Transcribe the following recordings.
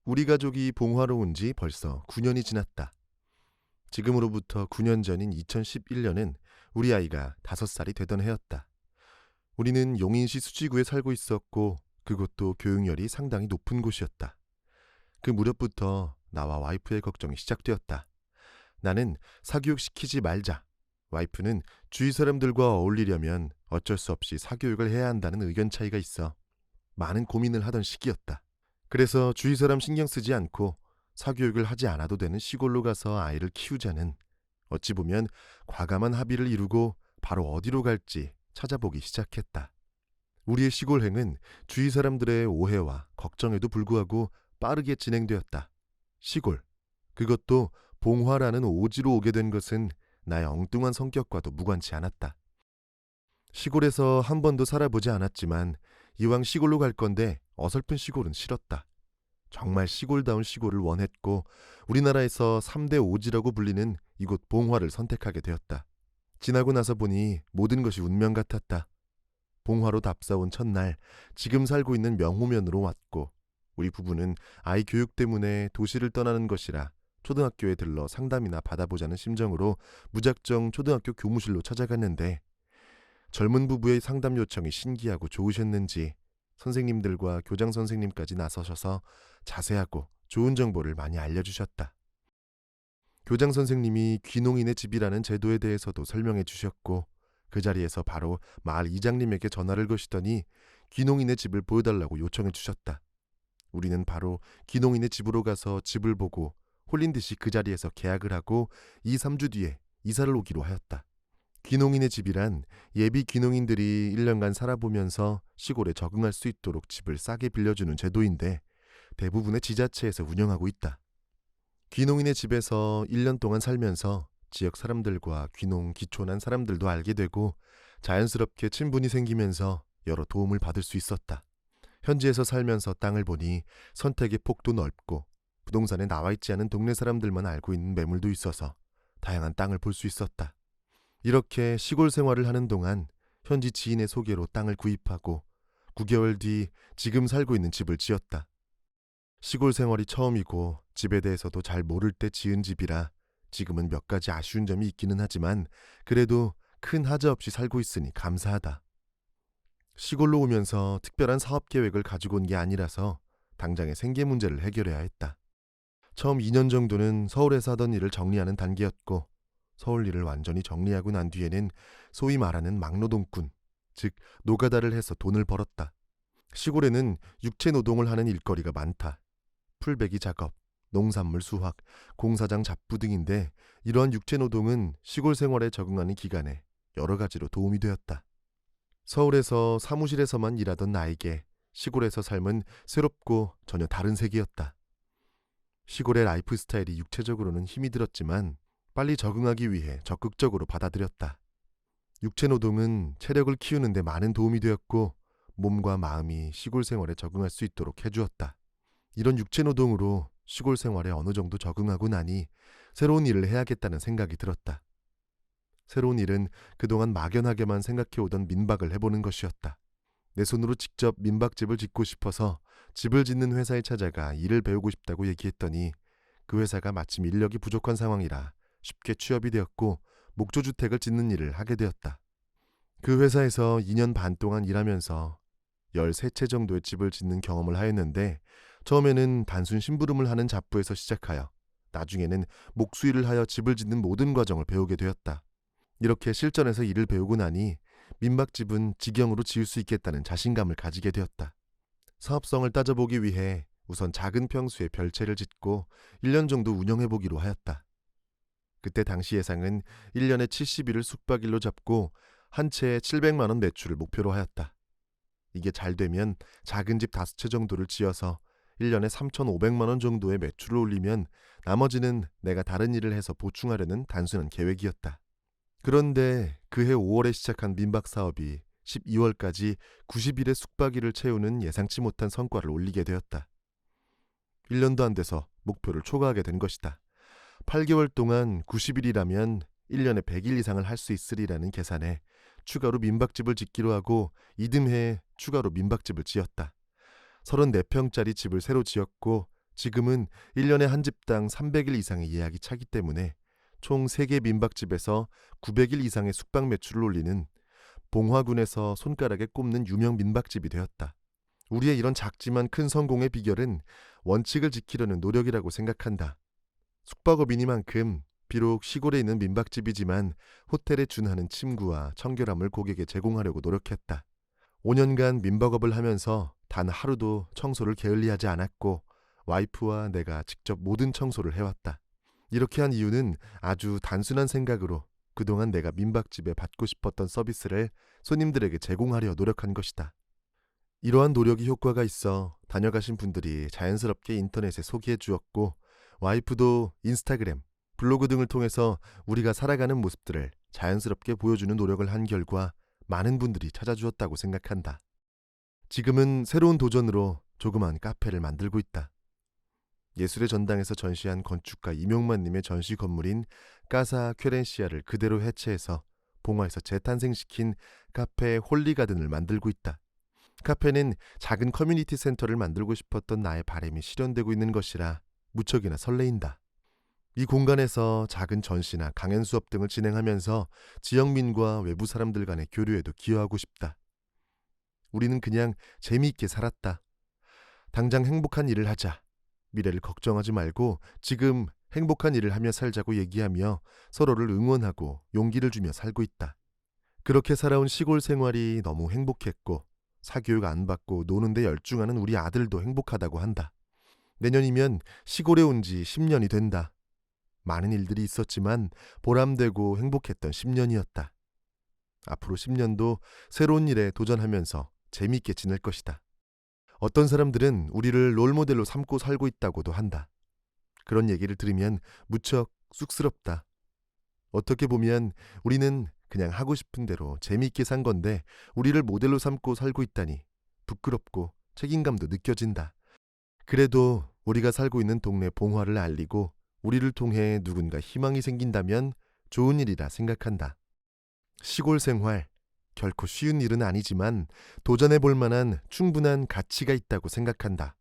우리 가족이 봉화로 온 지 벌써 9년이 지났다. 지금으로부터 9년 전인 2011년은 우리 아이가 5살이 되던 해였다. 우리는 용인시 수지구에 살고 있었고 그곳도 교육열이 상당히 높은 곳이었다. 그 무렵부터 나와 와이프의 걱정이 시작되었다. 나는 사교육시키지 말자. 와이프는 주위 사람들과 어울리려면 어쩔 수 없이 사교육을 해야 한다는 의견 차이가 있어 많은 고민을 하던 시기였다. 그래서 주위 사람 신경 쓰지 않고 사교육을 하지 않아도 되는 시골로 가서 아이를 키우자는 어찌 보면 과감한 합의를 이루고 바로 어디로 갈지 찾아보기 시작했다. 우리의 시골행은 주위 사람들의 오해와 걱정에도 불구하고 빠르게 진행되었다. 시골, 그것도 봉화라는 오지로 오게 된 것은 나의 엉뚱한 성격과도 무관치 않았다. 시골에서 한 번도 살아보지 않았지만 이왕 시골로 갈 건데 어설픈 시골은 싫었다. 정말 시골다운 시골을 원했고 우리나라에서 3대 오지라고 불리는 이곳 봉화를 선택하게 되었다. 지나고 나서 보니 모든 것이 운명 같았다. 봉화로 답사온 첫날 지금 살고 있는 명호면으로 왔고 우리 부부는 아이 교육 때문에 도시를 떠나는 것이라 초등학교에 들러 상담이나 받아보자는 심정으로 무작정 초등학교 교무실로 찾아갔는데 젊은 부부의 상담 요청이 신기하고 좋으셨는지 선생님들과 교장 선생님까지 나서셔서 자세하고 좋은 정보를 많이 알려주셨다. 교장 선생님이 귀농인의 집이라는 제도에 대해서도 설명해 주셨고 그 자리에서 바로 마을 이장님에게 전화를 거시더니 귀농인의 집을 보여달라고 요청해 주셨다. 우리는 바로 귀농인의 집으로 가서 집을 보고 홀린 듯이 그 자리에서 계약을 하고 2, 3주 뒤에 이사를 오기로 하였다. 귀농인의 집이란 예비 귀농인들이 1년간 살아보면서 시골에 적응할 수 있도록 집을 싸게 빌려주는 제도인데 대부분의 지자체에서 운영하고 있다. 귀농인의 집에서 1년 동안 살면서 지역 사람들과 귀농, 기촌한 사람들도 알게 되고 자연스럽게 친분이 생기면서 여러 도움을 받을 수 있었다. 현지에서 살면서 땅을 보니 선택의 폭도 넓고 부동산에 나와 있지 않은 동네 사람들만 알고 있는 매물도 있어서 다양한 땅을 볼 수 있었다. 이렇게 시골 생활을 하는 동안 현지 지인의 소개로 땅을 구입하고 9개월 뒤 지금 살고 있는 집을 지었다. 시골 생활이 처음이고 집에 대해서도 잘 모를 때 지은 집이라 지금은 몇 가지 아쉬운 점이 있기는 하지만 그래도 큰 하자 없이 살고 있으니 감사하다. 시골로 오면서 특별한 사업 계획을 가지고 온 게 아니라서 당장의 생계 문제를 해결해야 했다. 처음 2년 정도는 서울에서 하던 일을 정리하는 단계였고 서울 일을 완전히 정리하고 난 뒤에는 소위 말하는 막노동꾼, 즉 노가다를 해서 돈을 벌었다. 시골에는 육체 노동을 하는 일거리가 많다. 풀베기 작업, 농산물 수확, 공사장 잡부 등인데 이러한 육체 노동은 시골 생활에 적응하는 기간에 여러 가지로 도움이 되었다. 서울에서 사무실에서만 일하던 나에게 시골에서 삶은 새롭고 전혀 다른 세계였다. 시골의 라이프 스타일이 육체적으로는 힘이 들었지만 빨리 적응하기 위해 적극적으로 받아들였다. 육체 노동은 체력을 키우는 데 많은 도움이 되었고 몸과 마음이 시골 생활에 적응할 수 있도록 해주었다. 이런 육체 노동으로 시골 생활에 어느 정도 적응하고 나니 새로운 일을 해야겠다는 생각이 들었다. 새로운 일은 그동안 막연하게만 생각해오던 민박을 해보는 것이었다. 내 손으로 직접 민박집을 짓고 싶어서 집을 짓는 회사에 찾아가 일을 배우고 싶다고 얘기했더니 그 회사가 마침 인력이 부족한 상황이라 쉽게 취업이 되었고 목조주택을 짓는 일을 하게 되었다. 그 회사에서 2년 반 동안 일하면서 13채 정도의 집을 짓는 경험을 하였는데 처음에는 단순 심부름을 하는 잡부에서 시작하여 나중에는 목수일을 하여 집을 짓는 모든 과정을 배우게 되었다. 이렇게 실전에서 일을 배우고 나니 민박집은 직영으로 지을 수 있겠다는 자신감을 가지게 되었다. 사업성을 따져보기 위해 우선 작은 평수의 별채를 짓고 1년 정도 운영해보기로 하였다. 그때 당시 예상은 1년에 70일을 숙박일로 잡고 한 채에 700만 원 매출을 목표로 하였다. 이게 잘 되면 작은 집 5채 정도를 지어서 1년에 3,500만 원 정도의 매출을 올리면 나머지는 내가 다른 일을 해서 보충하려는 단순한 계획이었다. 그런데 그해 5월에 시작한 민박 사업이 12월까지 90일의 숙박일을 채우는 예상치 못한 성과를 올리게 되었다. 1년도 안 돼서 목표를 초과하게 된 것이다. 8개월 동안 90일이라면 1년에 100일 이상을 할 수 있으리라는 계산에 추가로 민박집을 짓기로 하고 이듬해에 추가로 민박집을 지었다. 34평짜리 집을 새로 지었고 지금은 1년에 한 집당 300일 이상의 예약이 차기 때문에 총 3개 민박집에서 900일 이상의 숙박 매출을 올리는 봉화군에서 손가락에 꼽는 유명 민박집이 되었다. 우리의 이런 작지만 큰 성공의 비결은 원칙을 지키려는 노력이라고 생각한다. 숙박업이니만큼 비록 시골에 있는 민박집이지만 호텔에 준하는 침구와 청결함을 고객에 제공하려고 노력했다. 5년간 민박업을 하면서 단 하루도 청소를 게을리하지 않았고 와이프와 내가 직접 모든 청소를 해왔다. 이렇게 한 이유는 아주 단순한 생각으로 그동안 내가 민박집에 받고 싶었던 서비스를 손님들에게 제공하려 노력한 것이다. 이러한 노력이 효과가 있어 다녀가신 분들이 자연스럽게 인터넷에 소개해 주었고 와이프도 인스타그램, 블로그 등을 통해서 우리가 살아가는 모습들을 자연스럽게 보여주는 노력을 한 결과 많은 분들이 찾아주었다고 생각한다. 지금은 새로운 도전으로 조그만 카페를 만들고 있다. 예술의 전당에서 전시한 건축가 이명만님의 전시 건물인 까사 퀘렌시아를 그대로 해체해서 봉화에서 재탄생시킨 카페 홀리가든을 만들고 있다. 카페는 작은 커뮤니티 센터를 만들고 싶었던 나의 바람이 실현되고 있는 것이라 무척이나 설레인다. 이 공간에서 작은 전시나 강연 수업 등을 진행하면서 지역민과 외부 사람들 간의 교류에도 기여하고 싶다. 우리는 그냥 재미있게 살았다. 당장 행복한 일을 하자. 미래를 걱정하지 말고 지금 행복한 일을 하며 살자고 얘기하며 서로를 응원하고 용기를 주며 살고 있다. 그렇게 살아온 시골 생활이 너무 행복했고 사교육 안 받고 노는데 열중하는 우리 아들도 행복하다고 한다. 내년이면 시골에 온 지 10년이 된다. 많은 일들이 있었지만 보람되고 행복했던 10년이었다. 앞으로 10년도 새로운 일에 도전하면서 재미있게 지낼 것이다. 어떤 사람들은 우리를 롤모델로 삼고 살고 있다고도 한다. 그런 얘기를 들으면 무척 쑥스럽다. 어떻게 보면 우리는 그냥 하고 싶은 대로 재미있게 산 건데 우리를 모델로 삼고 살고 있다니 부끄럽고 책임감도 느껴진다. 그래도 우리가 살고 있는 동네 봉화를 알리고 우리를 통해 누군가 희망이 생긴다면 좋은 일이라 생각한다. 시골 생활, 결코 쉬운 일은 아니지만 도전해 볼 만한 충분한 가치가 있다고 생각한다.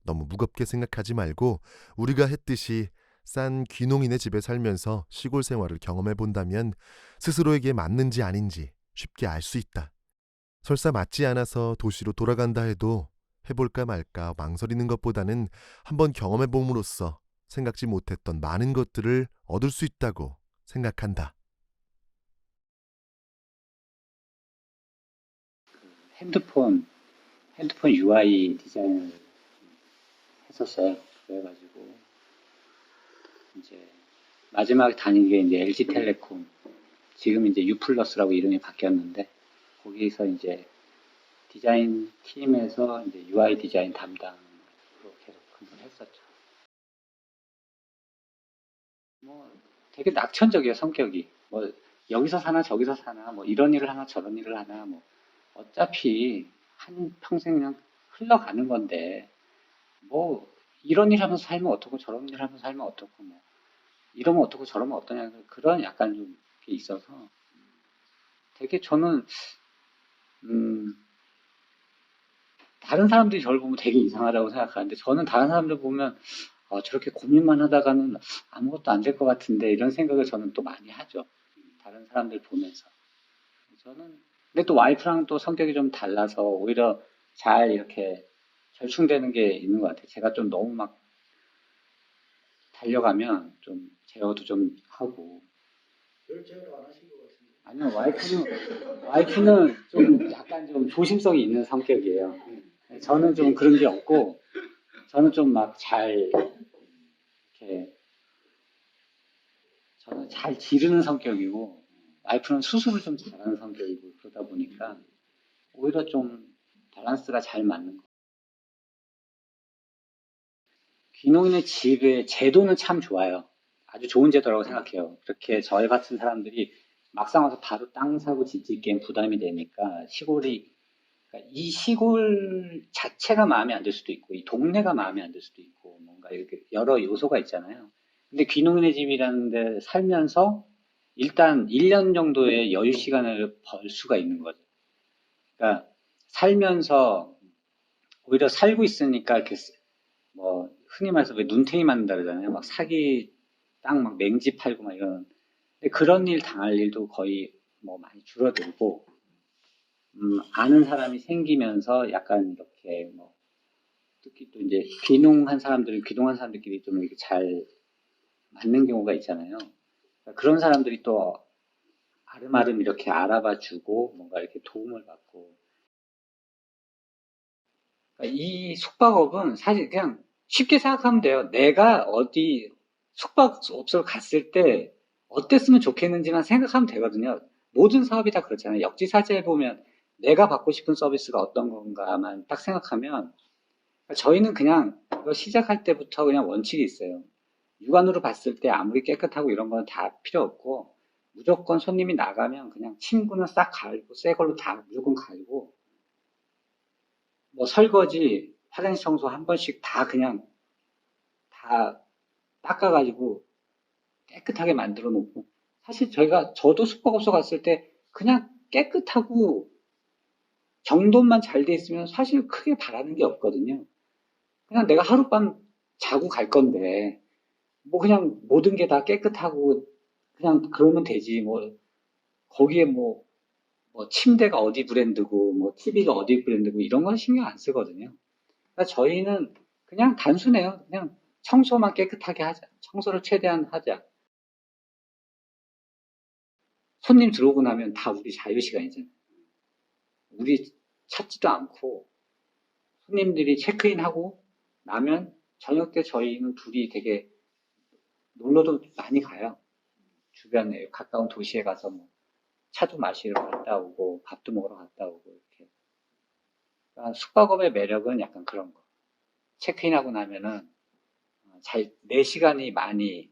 너무 무겁게 생각하지 말고 우리가 했듯이 싼 귀농인의 집에 살면서 시골 생활을 경험해 본다면 스스로에게 맞는지 아닌지 쉽게 알 수 있다. 설사 맞지 않아서 도시로 돌아간다 해도 해볼까 말까 망설이는 것보다는 한번 경험해 봄으로써 생각지 못했던 많은 것들을 얻을 수 있다고 생각한다. 핸드폰 UI 디자인을 했었어요. 그래가지고 이제 마지막에 다닌 게 이제 LG텔레콤, 지금 이제 U+라고 이름이 바뀌었는데 거기서 이제 디자인 팀에서 이제 UI 디자인 담당으로 계속 근무를 했었죠. 뭐 되게 낙천적이에요, 성격이. 뭐 여기서 사나 저기서 사나 뭐 이런 일을 하나 저런 일을 하나 뭐 어차피 한 평생 그냥 흘러가는 건데 뭐 이런 일 하면서 살면 어떻고 저런 일 하면서 살면 어떻고 뭐 이러면 어떻고 저러면 어떠냐 그런 약간 좀 게 있어서 되게 저는 음 다른 사람들이 저를 보면 되게 이상하다고 생각하는데 저는 다른 사람들 보면 저렇게 고민만 하다가는 아무것도 안 될 것 같은데 이런 생각을 저는 또 많이 하죠. 다른 사람들 보면서. 저는 근데 또 와이프랑 또 성격이 좀 달라서 오히려 잘 이렇게 절충되는 게 있는 것 같아요. 제가 좀 너무 막 달려가면 좀 제어도 좀 하고. 아니요, 와이프는 좀 약간 좀 조심성이 있는 성격이에요. 저는 좀 그런 게 없고, 저는 좀 막 이렇게, 저는 잘 지르는 성격이고, 와이프는 수습을 좀 잘하는 성격이고, 그러다 보니까, 오히려 좀 밸런스가 잘 맞는 거. 귀농인의 집의 제도는 참 좋아요. 아주 좋은 제도라고 생각해요. 그렇게 저희 같은 사람들이 막상 와서 바로 땅 사고 집 짓기엔 부담이 되니까 그러니까 이 시골 자체가 마음에 안 들 수도 있고, 이 동네가 마음에 안 들 수도 있고, 뭔가 이렇게 여러 요소가 있잖아요. 근데 귀농인의 집이라는 데 살면서 일단 1년 정도의 여유 시간을 벌 수가 있는 거죠. 그러니까 살면서 오히려 살고 있으니까 이렇게 뭐 흔히 말해서 왜 눈탱이 맞는다 그러잖아요. 막 사기 땅 막 맹지 팔고 막 이런. 근데 그런 일 당할 일도 거의 뭐 많이 줄어들고, 아는 사람이 생기면서 약간 이렇게 뭐 특히 또 이제 귀농한 사람들끼리 좀 이렇게 잘 맞는 경우가 있잖아요. 그러니까 그런 사람들이 또 아름아름 이렇게 알아봐 주고 뭔가 이렇게 도움을 받고. 그러니까 이 숙박업은 사실 그냥 쉽게 생각하면 돼요. 내가 어디 숙박업소를 갔을 때 어땠으면 좋겠는지만 생각하면 되거든요. 모든 사업이 다 그렇잖아요. 역지사지해 보면 내가 받고 싶은 서비스가 어떤 건가만 딱 생각하면, 저희는 그냥 이거 시작할 때부터 그냥 원칙이 있어요. 육안으로 봤을 때 아무리 깨끗하고 이런 건 다 필요 없고, 무조건 손님이 나가면 그냥 침구는 싹 갈고 새 걸로 다 무조건 갈고, 뭐 설거지, 화장실 청소 한 번씩 다 그냥 다 닦아가지고 깨끗하게 만들어 놓고. 사실 저도 숙박업소 갔을 때 그냥 깨끗하고 정돈만 잘 돼 있으면 사실 크게 바라는 게 없거든요. 그냥 내가 하룻밤 자고 갈 건데, 뭐 그냥 모든 게 다 깨끗하고 그냥 그러면 되지. 뭐 거기에 뭐 침대가 어디 브랜드고 뭐 TV가 어디 브랜드고 이런 건 신경 안 쓰거든요. 그러니까 저희는 그냥 단순해요. 그냥 청소만 깨끗하게 하자. 청소를 최대한 하자. 손님 들어오고 나면 다 우리 자유시간이잖아요. 우리 찾지도 않고 손님들이 체크인하고 나면 저녁 때 저희는 둘이 되게 놀러도 많이 가요. 주변에 가까운 도시에 가서 뭐 차도 마시러 갔다 오고 밥도 먹으러 갔다 오고 이렇게. 그러니까 숙박업의 매력은 약간 그런 거. 체크인하고 나면은 내 시간이 많이,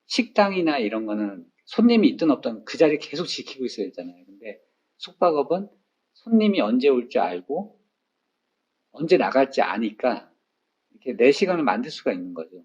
식당이나 이런 거는 손님이 있든 없든 그 자리 계속 지키고 있어야 되잖아요. 근데 숙박업은 손님이 언제 올 줄 알고 언제 나갈지 아니까 이렇게 내 시간을 만들 수가 있는 거죠.